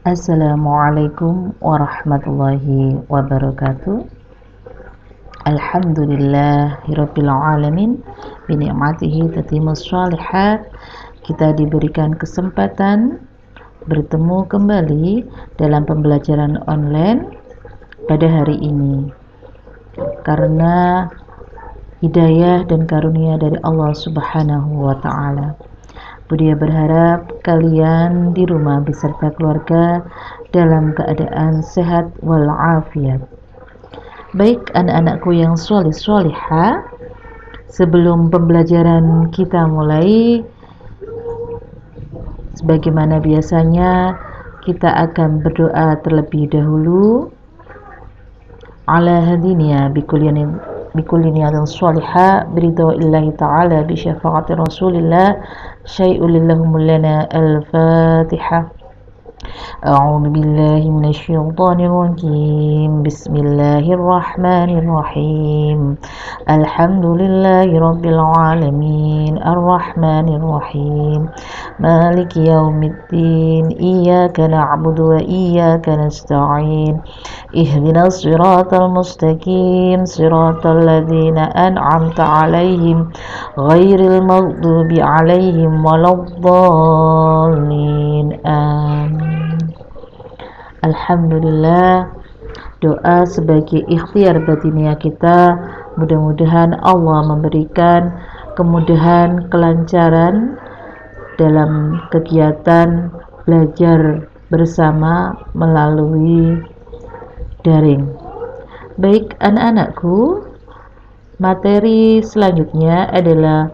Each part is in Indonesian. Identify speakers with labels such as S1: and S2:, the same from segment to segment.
S1: Assalamualaikum warahmatullahi wabarakatuh. Alhamdulillahirabbil alamin bi ni'matihi tatimmus shalihat. Kita diberikan kesempatan bertemu kembali dalam pembelajaran online pada hari ini. Karena hidayah dan karunia dari Allah Subhanahu wa taala. Budia berharap kalian di rumah beserta keluarga dalam keadaan sehat walafiat. Baik anak-anakku yang sholih-sholihah, sebelum pembelajaran kita mulai, sebagaimana biasanya kita akan berdoa terlebih dahulu. Ala hadinya bikulli niyatin sholihah biridwa'illahi ta'ala bi syafa'ati rasulillah syai'ul lahum lana al-fatihah. A'udzu billahi minasyaitonir rajim. Bismillahirrahmanirrahim. Alhamdulillahirabbil alamin. Arrahmanir rahim. Maliki yaumiddin. Iyyaka na'budu wa iyyaka nasta'in. Ihdinas siratal mustaqim. Siratal ladzina an'amta 'alaihim ghairil maghdubi 'alaihim waladdallin. Amin. Alhamdulillah, doa sebagai ikhtiar batiniah kita. Mudah-mudahan Allah memberikan kemudahan, kelancaran dalam kegiatan belajar bersama melalui daring. Baik anak-anakku, materi selanjutnya adalah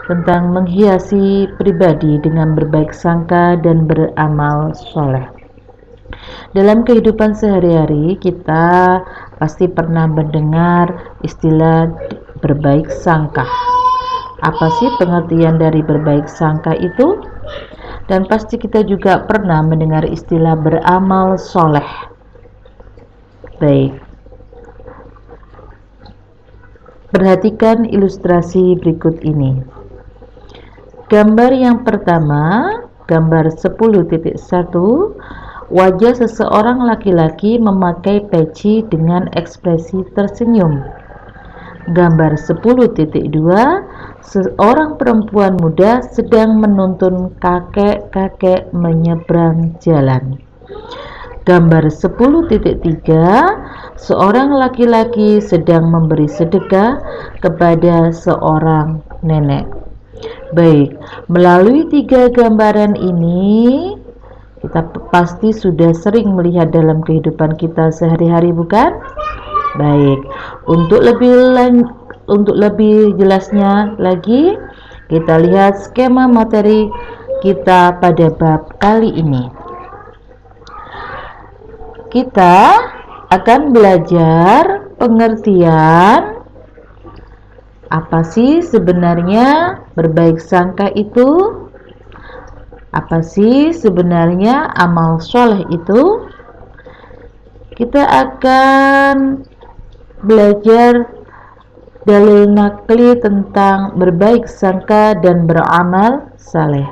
S1: tentang menghiasi pribadi dengan berbaik sangka dan beramal soleh. Dalam kehidupan sehari-hari kita pasti pernah mendengar istilah berbaik sangka. Apa sih pengertian dari berbaik sangka itu? Dan pasti kita juga pernah mendengar istilah beramal soleh. Baik, perhatikan ilustrasi berikut ini. Gambar yang pertama, gambar 10.1, wajah seseorang laki-laki memakai peci dengan ekspresi tersenyum. Gambar 10.2, seorang perempuan muda sedang menuntun kakek-kakek menyeberang jalan. Gambar 10.3, seorang laki-laki sedang memberi sedekah kepada seorang nenek. Baik, melalui 3 gambaran ini kita pasti sudah sering melihat dalam kehidupan kita sehari-hari, bukan? Baik, untuk lebih jelasnya lagi, kita lihat skema materi kita pada bab kali ini. Kita akan belajar pengertian apa sih sebenarnya berbaik sangka itu. Apa sih sebenarnya amal soleh itu? Kita akan belajar dalil nakli tentang berbaik sangka dan beramal saleh.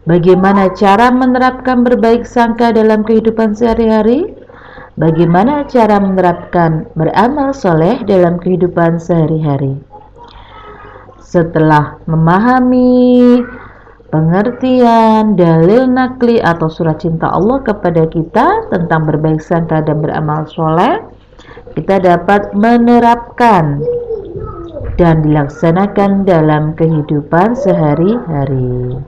S1: Bagaimana cara menerapkan berbaik sangka dalam kehidupan sehari-hari? Bagaimana cara menerapkan beramal soleh dalam kehidupan sehari-hari? Setelah memahami pengertian dalil nakli atau surat cinta Allah kepada kita tentang berbaik sangka dan beramal soleh, kita dapat menerapkan dan dilaksanakan dalam kehidupan sehari-hari.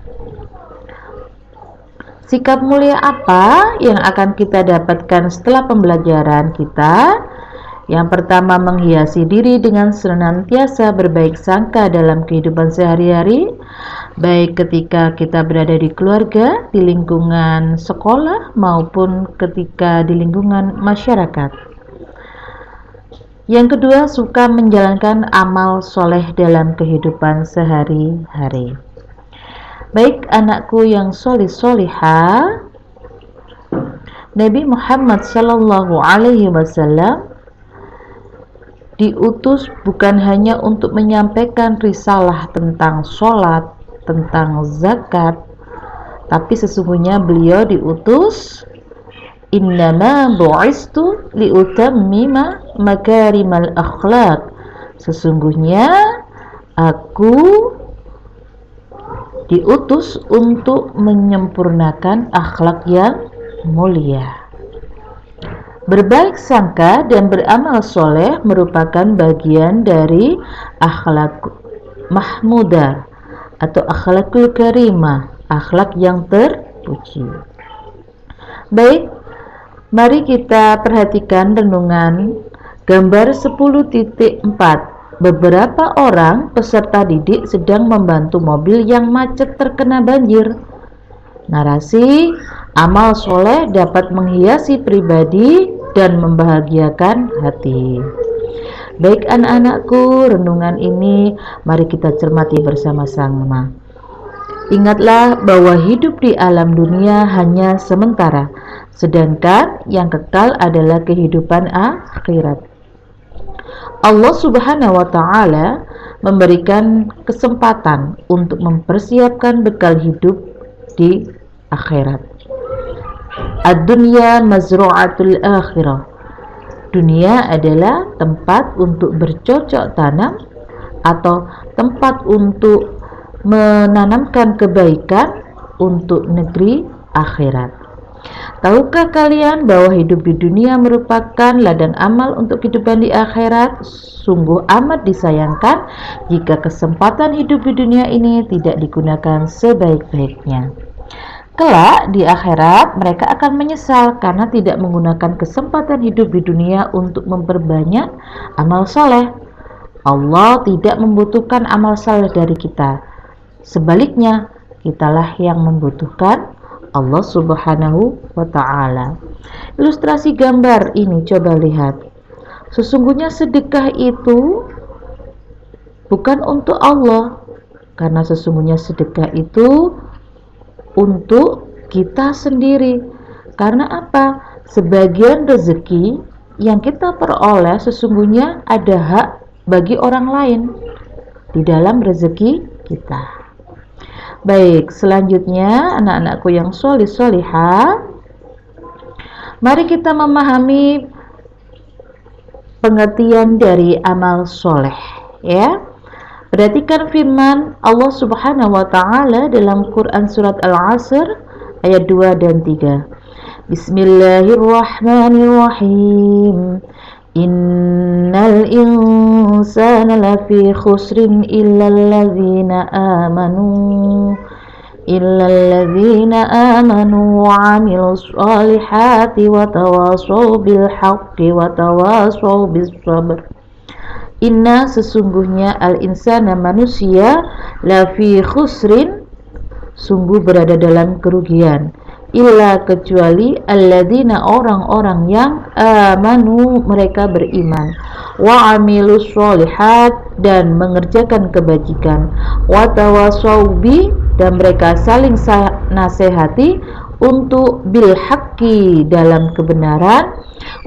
S1: Sikap mulia apa yang akan kita dapatkan setelah pembelajaran kita? Yang pertama, menghiasi diri dengan senantiasa berbaik sangka dalam kehidupan sehari-hari, baik ketika kita berada di keluarga, di lingkungan sekolah, maupun ketika di lingkungan masyarakat. Yang kedua, suka menjalankan amal soleh dalam kehidupan sehari-hari. Baik anakku yang sholih-sholihah, Nabi Muhammad SAW diutus bukan hanya untuk menyampaikan risalah tentang sholat, tentang zakat, tapi sesungguhnya beliau diutus innama bu'istu liutammima makarimal akhlak. Sesungguhnya aku diutus untuk menyempurnakan akhlak yang mulia. Berbaik sangka dan beramal soleh merupakan bagian dari akhlak mahmudah atau akhlakul karimah, akhlak yang terpuji. Baik, mari kita perhatikan renungan gambar 10.4. Beberapa orang peserta didik sedang membantu mobil yang macet terkena banjir. Narasi, amal soleh dapat menghiasi pribadi dan membahagiakan hati. Baik anak-anakku, renungan ini mari kita cermati bersama-sama. Ingatlah bahwa hidup di alam dunia hanya sementara, sedangkan yang kekal adalah kehidupan akhirat. Allah Subhanahu wa Ta'ala memberikan kesempatan untuk mempersiapkan bekal hidup di akhirat. Ad-dunya mazru'atul akhirah. Dunia adalah tempat untuk bercocok tanam atau tempat untuk menanamkan kebaikan untuk negeri akhirat. Tahukah kalian bahwa hidup di dunia merupakan ladang amal untuk kehidupan di akhirat? Sungguh amat disayangkan jika kesempatan hidup di dunia ini tidak digunakan sebaik-baiknya. Kelak di akhirat mereka akan menyesal karena tidak menggunakan kesempatan hidup di dunia untuk memperbanyak amal soleh. Allah tidak membutuhkan amal soleh dari kita. Sebaliknya, kitalah yang membutuhkan Allah Subhanahu wa Ta'ala. Ilustrasi gambar ini coba lihat. Sesungguhnya sedekah itu bukan untuk Allah, karena sesungguhnya sedekah itu untuk kita sendiri. Karena apa? Sebagian rezeki yang kita peroleh sesungguhnya ada hak bagi orang lain di dalam rezeki kita. Baik, selanjutnya anak-anakku yang sholih-sholihah, mari kita memahami pengertian dari amal soleh, ya. Perhatikan firman Allah Subhanahu wa Ta'ala dalam Quran surat Al-Asr ayat 2 dan 3. Bismillahirrahmanirrahim. Innal insana lafi khusrin illal ladzina amanu wa 'amilus solihati wa tawashaw bil haqqi wa tawashaw bis sabr. Inna sesungguhnya al-insana manusia lafi khusrin sungguh berada dalam kerugian, illa kecuali alladzina orang-orang yang amanu mereka beriman, wa amilus sholihat dan mengerjakan kebajikan, wa tawasaw bi dan mereka saling nasihati untuk bil haqqi dalam kebenaran,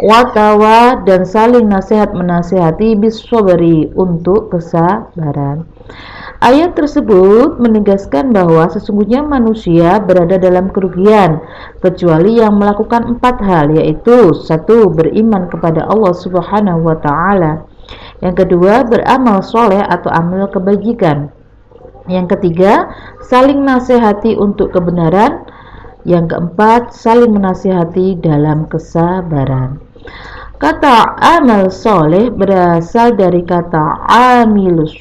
S1: wa tawa dan saling nasihat menasihati bis sabri untuk kesabaran. Ayat tersebut menegaskan bahwa sesungguhnya manusia berada dalam kerugian kecuali yang melakukan 4 hal, yaitu 1. Beriman kepada Allah Subhanahu wa Ta'ala. Yang kedua, beramal soleh atau amal kebajikan. Yang ketiga, saling nasihati untuk kebenaran. Yang keempat, saling menasihati dalam kesabaran. Kata amal soleh berasal dari kata amilus,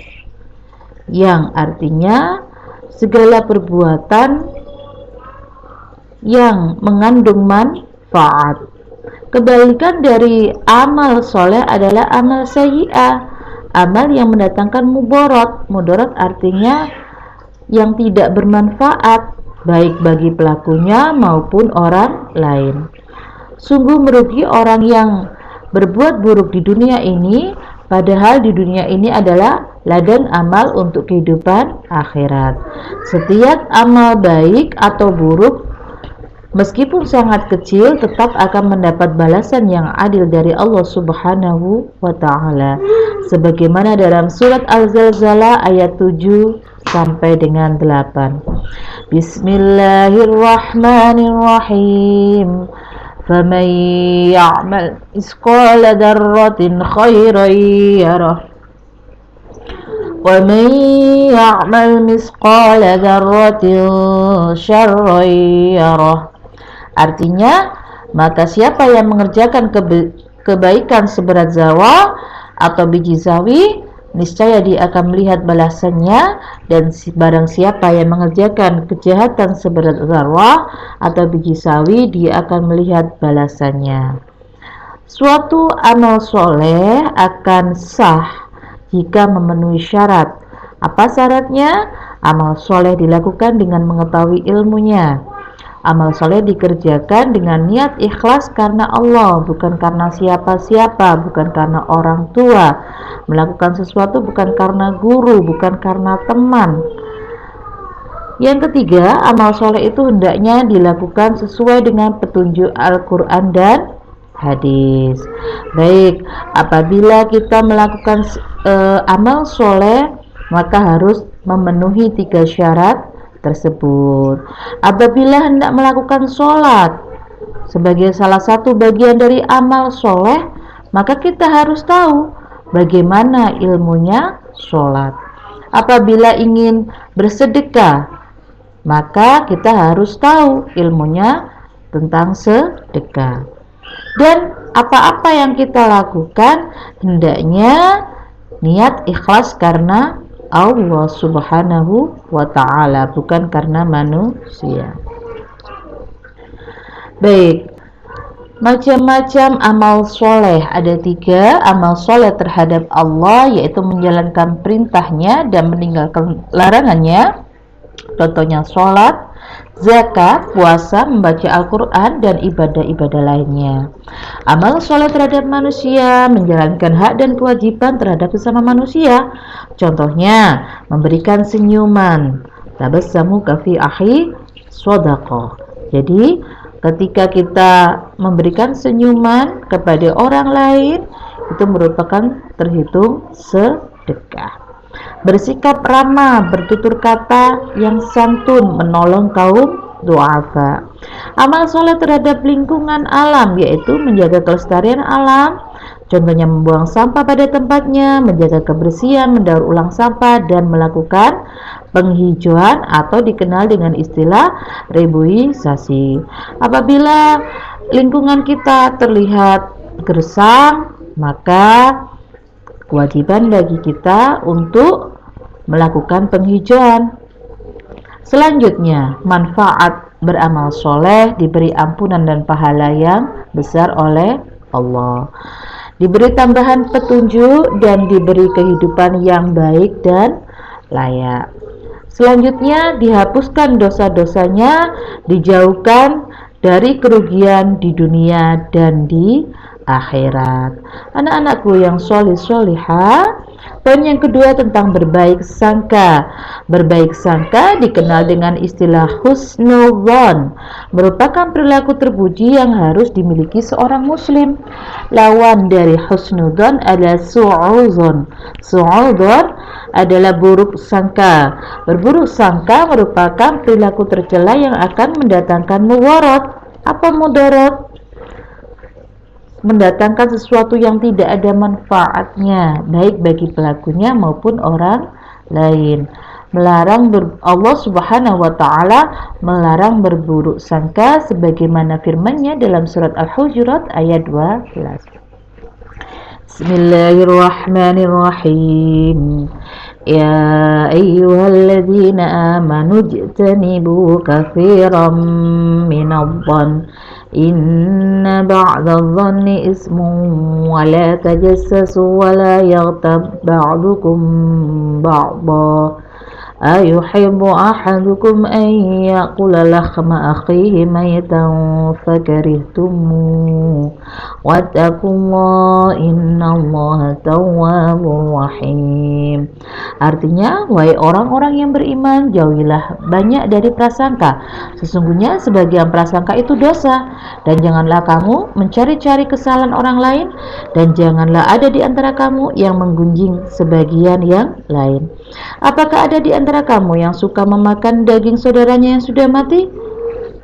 S1: yang artinya segala perbuatan yang mengandung manfaat. Kebalikan dari amal soleh adalah amal sayyi'ah, amal yang mendatangkan mudarat. Mudarat artinya yang tidak bermanfaat, baik bagi pelakunya maupun orang lain. Sungguh merugi orang yang berbuat buruk di dunia ini, padahal di dunia ini adalah ladang amal untuk kehidupan akhirat. Setiap amal baik atau buruk, meskipun sangat kecil, tetap akan mendapat balasan yang adil dari Allah Subhanahu wa Ta'ala. Sebagaimana dalam surat Al-Zalzalah ayat 7 sampai dengan 8. Bismillahirrahmanirrahim. Faman ya'mal misqala dzarratin khairan yarah wa man ya'mal misqala dzarratin syarran yarah. Artinya, maka siapa yang mengerjakan kebaikan seberat zarah atau biji sawi, niscaya dia akan melihat balasannya, dan barang siapa yang mengerjakan kejahatan seberat zarah atau biji sawi, dia akan melihat balasannya. Suatu amal soleh akan sah jika memenuhi syarat. Apa syaratnya? Amal soleh dilakukan dengan mengetahui ilmunya. Amal soleh dikerjakan dengan niat ikhlas karena Allah, bukan karena siapa-siapa, bukan karena orang tua. Melakukan sesuatu bukan karena guru, bukan karena teman. Yang ketiga, amal soleh itu hendaknya dilakukan sesuai dengan petunjuk Al-Quran dan hadis. Baik, apabila kita melakukan amal soleh, maka harus memenuhi 3 syarat tersebut. Apabila hendak melakukan sholat sebagai salah satu bagian dari amal soleh, maka kita harus tahu bagaimana ilmunya sholat. Apabila ingin bersedekah, maka kita harus tahu ilmunya tentang sedekah. Dan apa-apa yang kita lakukan hendaknya niat ikhlas karena Allah subhanahu wa ta'ala, bukan karena manusia. Baik, macam-macam amal soleh. Ada 3 amal soleh terhadap Allah, yaitu menjalankan perintahnya dan meninggalkan larangannya. Contohnya sholat, zakat, puasa, membaca Al-Quran, dan ibadah-ibadah lainnya. Amal soleh terhadap manusia, menjalankan hak dan kewajiban terhadap sesama manusia. Contohnya, memberikan senyuman. Tabassamu kafi akhi shadaqah. Jadi, ketika kita memberikan senyuman kepada orang lain, itu merupakan terhitung sedekah. Bersikap ramah, bertutur kata yang santun, menolong kaum du'afa. Amal soleh terhadap lingkungan alam, yaitu menjaga kelestarian alam. Contohnya membuang sampah pada tempatnya, menjaga kebersihan, mendaur ulang sampah, dan melakukan penghijauan atau dikenal dengan istilah reboisasi. Apabila lingkungan kita terlihat gersang, maka kewajiban bagi kita untuk melakukan penghijauan. Selanjutnya, manfaat beramal soleh, diberi ampunan dan pahala yang besar oleh Allah, diberi tambahan petunjuk, dan diberi kehidupan yang baik dan layak. Selanjutnya, dihapuskan dosa-dosanya, dijauhkan dari kerugian di dunia dan di akhirat. Anak-anakku yang solih-solihah, poin yang kedua tentang berbaik sangka. Berbaik sangka dikenal dengan istilah husnudzon, merupakan perilaku terpuji yang harus dimiliki seorang muslim. Lawan dari husnudzon adalah su'udzon. Su'udzon adalah buruk sangka. Berburuk sangka merupakan perilaku tercela yang akan mendatangkan mudarat. Apa mudarat? Mendatangkan sesuatu yang tidak ada manfaatnya, baik bagi pelakunya maupun orang lain. Allah subhanahu wa ta'ala melarang berburuk sangka, sebagaimana firman-Nya dalam surat Al-Hujurat ayat 12. Bismillahirrahmanirrahim. Ya ayyuhalladzina amanu ijtanibu katsiran minadh-dhann inna ba'dadh-dhanni ismun wa la tajassasu wa la yaghtab ba'dukum ba'dha ayuhibbu ahadukum an ya'kula lahma akhihi maytan fakarihtumuh wattaqullaha innallaha tawwabur rahim. Artinya, wahai orang-orang yang beriman, jauhilah banyak dari prasangka. Sesungguhnya sebagian prasangka itu dosa, dan janganlah kamu mencari-cari kesalahan orang lain, dan janganlah ada di antara kamu yang menggunjing sebagian yang lain. Apakah ada di antara kamu yang suka memakan daging saudaranya yang sudah mati?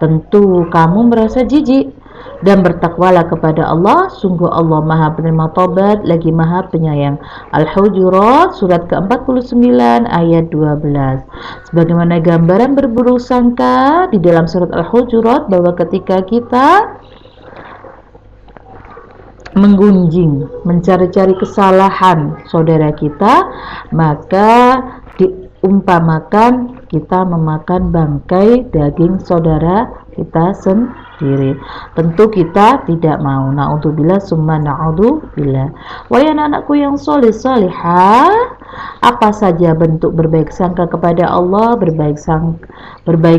S1: Tentu kamu merasa jijik. Dan bertakwalah kepada Allah, sungguh Allah Maha penerima taubat lagi Maha penyayang. Al-Hujurat surat ke-49 ayat 12. Sebagaimana gambaran berburuk sangka di dalam surat Al-Hujurat bahwa ketika kita menggunjing, mencari-cari kesalahan saudara kita, maka diumpamakan kita memakan bangkai daging saudara kita sendiri. Tentu kita tidak mau. Na'udzubillah summa na'udzubillah. Wahai anak-anakku yang soleh solehah, apa saja bentuk berbaik sangka kepada Allah, berbaik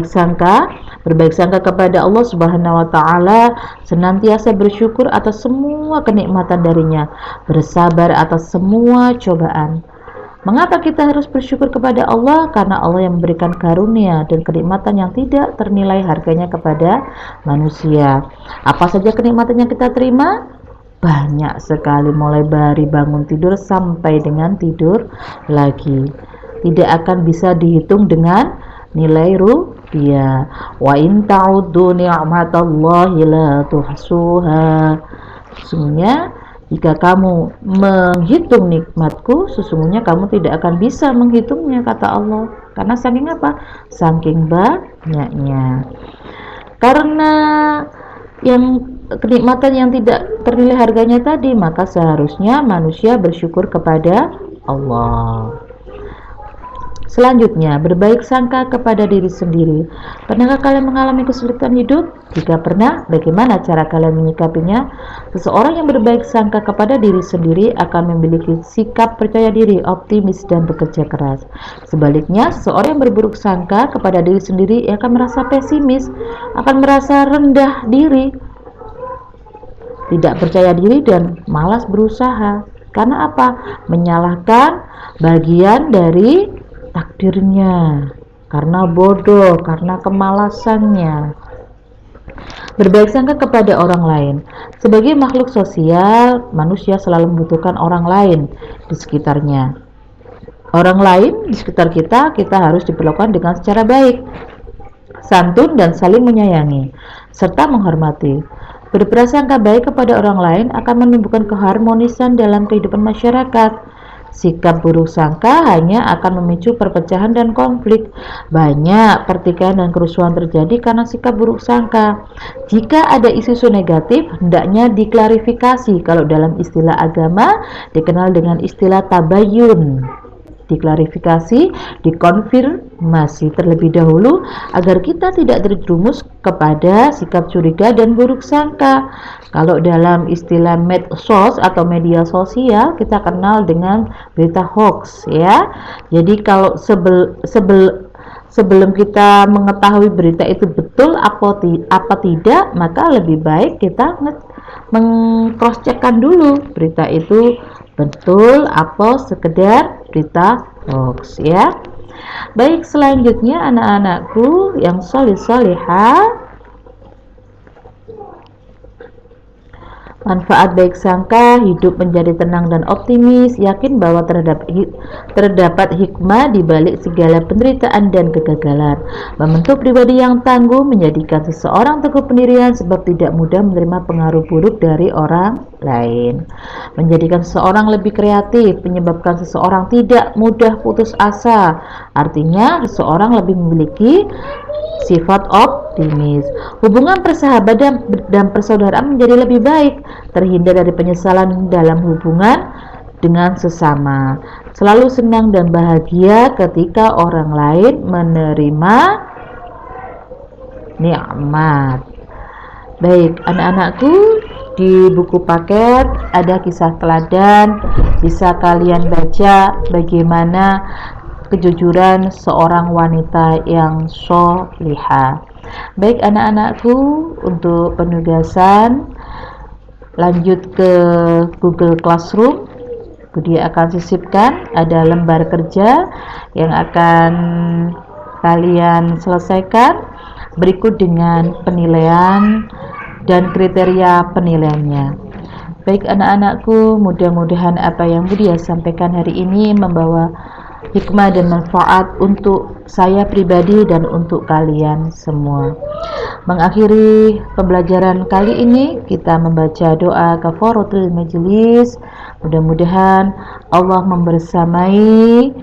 S1: sangka kepada Allah Subhanahu wa taala, senantiasa bersyukur atas semua kenikmatan darinya, bersabar atas semua cobaan. Mengapa kita harus bersyukur kepada Allah? Karena Allah yang memberikan karunia dan kenikmatan yang tidak ternilai harganya kepada manusia. Apa saja kenikmatan yang kita terima? Banyak sekali, mulai dari bangun tidur sampai dengan tidur lagi. Tidak akan bisa dihitung dengan nilai rupiah. Wa in ta'uddu ni'matallahi la tuhsuha. Sesungguhnya jika kamu menghitung nikmatku, sesungguhnya kamu tidak akan bisa menghitungnya, kata Allah. Karena saking apa? Saking banyaknya. Karena yang kenikmatan yang tidak ternilai harganya tadi, maka seharusnya manusia bersyukur kepada Allah. Selanjutnya, berbaik sangka kepada diri sendiri. Pernahkah kalian mengalami kesulitan hidup? Jika pernah, bagaimana cara kalian menyikapinya? Seseorang yang berbaik sangka kepada diri sendiri akan memiliki sikap percaya diri, optimis, dan bekerja keras. Sebaliknya, seseorang yang berburuk sangka kepada diri sendiri akan merasa pesimis, akan merasa rendah diri, tidak percaya diri, dan malas berusaha. Karena apa? Menyalahkan bagian dari takdirnya, karena bodoh, karena kemalasannya. Berbaik sangka kepada orang lain. Sebagai makhluk sosial, manusia selalu membutuhkan orang lain di sekitarnya. Orang lain di sekitar kita harus diperlakukan dengan secara baik, santun, dan saling menyayangi, serta menghormati. Berprasangka baik kepada orang lain akan menumbuhkan keharmonisan dalam kehidupan masyarakat. Sikap buruk sangka hanya akan memicu perpecahan dan konflik. Banyak pertikaian dan kerusuhan terjadi karena sikap buruk sangka. Jika ada isu-isu negatif, hendaknya diklarifikasi. Kalau dalam istilah agama dikenal dengan istilah tabayun. Diklarifikasi, dikonfirmasi terlebih dahulu agar kita tidak terjerumus kepada sikap curiga dan buruk sangka. Kalau dalam istilah medsos atau media sosial, kita kenal dengan berita hoax, ya. Jadi kalau sebelum kita mengetahui berita itu betul apa tidak, maka lebih baik kita meng-cross-checkkan dulu berita itu betul apa sekedar berita hoax, ya. Baik, selanjutnya anak-anakku yang soleh-solehah, manfaat baik sangka, hidup menjadi tenang dan optimis, yakin bahwa terdapat hikmah di balik segala penderitaan dan kegagalan. Membentuk pribadi yang tangguh, menjadikan seseorang teguh pendirian sebab tidak mudah menerima pengaruh buruk dari orang lain. Menjadikan seseorang lebih kreatif, menyebabkan seseorang tidak mudah putus asa. Artinya, seseorang lebih memiliki sifat optimis. Hubungan persahabatan dan persaudaraan menjadi lebih baik, terhindar dari penyesalan dalam hubungan dengan sesama. Selalu senang dan bahagia ketika orang lain menerima nikmat. Baik, anak-anakku, di buku paket ada kisah teladan, bisa kalian baca bagaimana kejujuran seorang wanita yang sholihah. Baik anak-anakku, untuk penugasan lanjut ke Google Classroom. Budi akan sisipkan ada lembar kerja yang akan kalian selesaikan berikut dengan penilaian dan kriteria penilaiannya. Baik anak-anakku, mudah-mudahan apa yang Budi sampaikan hari ini membawa hikmah dan manfaat untuk saya pribadi dan untuk kalian semua. Mengakhiri pembelajaran kali ini, kita membaca doa kafaratul majlis. Mudah-mudahan Allah membersamai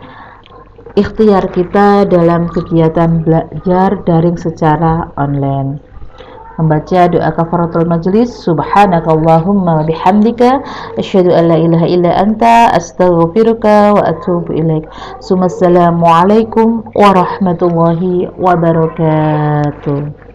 S1: ikhtiar kita dalam kegiatan belajar daring secara online. Membaca doa kafaratul majlis. Subhanakallahumma wa bihamdika asyhadu an la ilaha illa anta astaghfiruka wa atubu ilaik. Assalamualaikum warahmatullahi wabarakatuh.